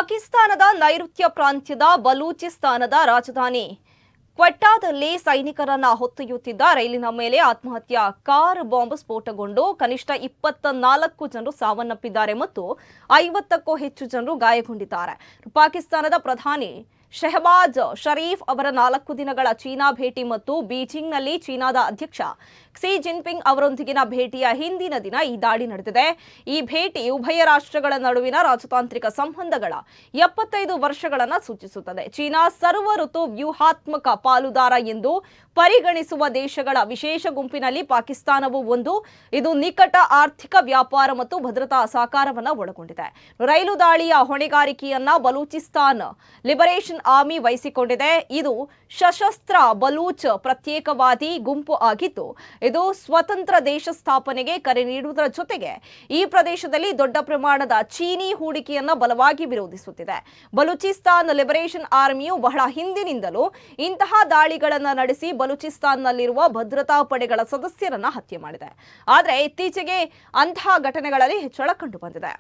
ಪಾಕಿಸ್ತಾನದ ನೈಋತ್ಯ ಪ್ರಾಂತ್ಯದ ಬಲೂಚಿಸ್ತಾನದ ರಾಜಧಾನಿ ಕ್ವೆಟ್ಟಾದಲ್ಲಿ ಸೈನಿಕರನ್ನ ಹೊತ್ತೊಯ್ಯುತ್ತಿದ್ದ ರೈಲಿನ ಮೇಲೆ ಆತ್ಮಹತ್ಯಾ ಕಾರ್ ಬಾಂಬ್ ಸ್ಫೋಟಗೊಂಡು ಕನಿಷ್ಠ 24 ಜನರು ಸಾವನ್ನಪ್ಪಿದ್ದಾರೆ ಮತ್ತು 50ಕ್ಕೂ ಹೆಚ್ಚು ಜನರು ಗಾಯಗೊಂಡಿದ್ದಾರೆ. ಪಾಕಿಸ್ತಾನದ ಪ್ರಧಾನಿ ಶೆಹಬಾಜ್ ಶರೀಫ್ ಅವರ 4 ದಿನಗಳ ಚೀನಾ ಭೇಟಿ ಮತ್ತು ಬೀಜಿಂಗ್ನಲ್ಲಿ ಚೀನಾದ ಅಧ್ಯಕ್ಷ ಕ್ಸಿ ಜಿನ್ಪಿಂಗ್ ಅವರೊಂದಿಗಿನ ಭೇಟಿಯ ಹಿಂದಿನ ದಿನ ಈ ದಾಳಿ ನಡೆದಿದೆ. ಈ ಭೇಟಿ ಉಭಯ ರಾಷ್ಟ್ರಗಳ ನಡುವಿನ ರಾಜತಾಂತ್ರಿಕ ಸಂಬಂಧಗಳ 75 ವರ್ಷಗಳನ್ನು ಸೂಚಿಸುತ್ತದೆ. ಚೀನಾ ಸರ್ವ ಋತು ವ್ಯೂಹಾತ್ಮಕ ಪಾಲುದಾರ ಎಂದು ಪರಿಗಣಿಸುವ ದೇಶಗಳ ವಿಶೇಷ ಗುಂಪಿನಲ್ಲಿ ಪಾಕಿಸ್ತಾನವು ಒಂದು. ಇದು ನಿಕಟ ಆರ್ಥಿಕ, ವ್ಯಾಪಾರ ಮತ್ತು ಭದ್ರತಾ ಸಹಕಾರವನ್ನು ಒಳಗೊಂಡಿದೆ. ರೈಲು ದಾಳಿಯ ಹೊಣೆಗಾರಿಕೆಯನ್ನ ಬಲೂಚಿಸ್ತಾನ್ ಲಿಬರೇಷನ್ ಆರ್ಮಿ ವಹಿಸಿಕೊಂಡಿದೆ. ಇದು ಸಶಸ್ತ್ರ ಬಲೂಚ್ ಪ್ರತ್ಯೇಕವಾದಿ ಗುಂಪು ಆಗಿದ್ದು, ಇದು ಸ್ವತಂತ್ರ ದೇಶ ಸ್ಥಾಪನೆಗೆ ಕರೆ ನೀಡುವುದರ ಜೊತೆಗೆ ಈ ಪ್ರದೇಶದಲ್ಲಿ ದೊಡ್ಡ ಪ್ರಮಾಣದ ಚೀನಿ ಹೂಡಿಕೆಯನ್ನ ಬಲವಾಗಿ ವಿರೋಧಿಸುತ್ತಿದೆ. ಬಲೂಚಿಸ್ತಾನ್ ಲಿಬರೇಷನ್ ಆರ್ಮಿಯು ಬಹಳ ಹಿಂದಿನಿಂದಲೂ ಇಂತಹ ದಾಳಿಗಳನ್ನು ನಡೆಸಿ ಬಲೂಚಿಸ್ತಾನ್ನಲ್ಲಿರುವ ಭದ್ರತಾ ಪಡೆಗಳ ಸದಸ್ಯರನ್ನ ಹತ್ಯೆ ಮಾಡಿದೆ. ಆದರೆ ಇತ್ತೀಚೆಗೆ ಅಂತಹ ಘಟನೆಗಳಲ್ಲಿ ಹೆಚ್ಚಳ ಕಂಡುಬಂದಿದೆ.